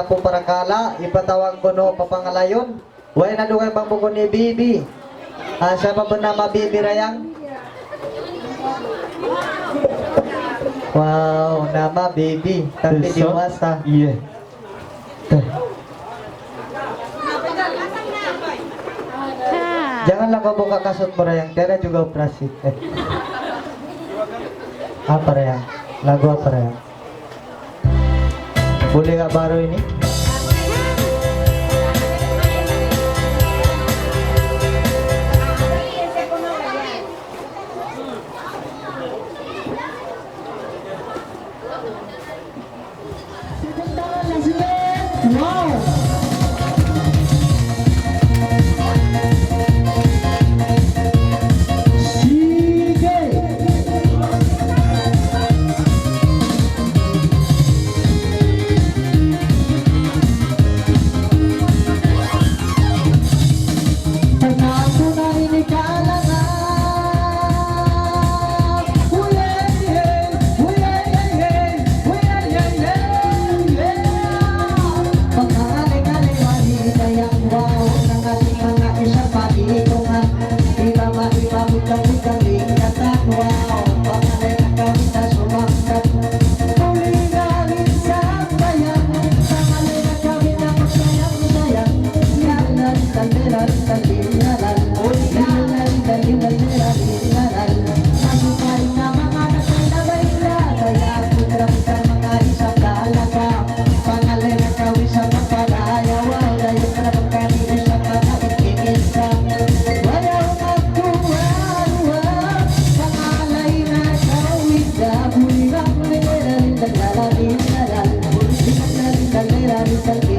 po parakala, ipatawag ko no papangalayon. Way na dugay pang buko ni Bibi. Siya pa ba na mabibi rayang? Wow, nama Bibi. Tapi diwasa. Iya. Jangan lang buka kasut mo rayang. Kaya juga operasi. Apa rayang? Lagu apa rayang? Boleh gak baru ini? Wow! Thank you.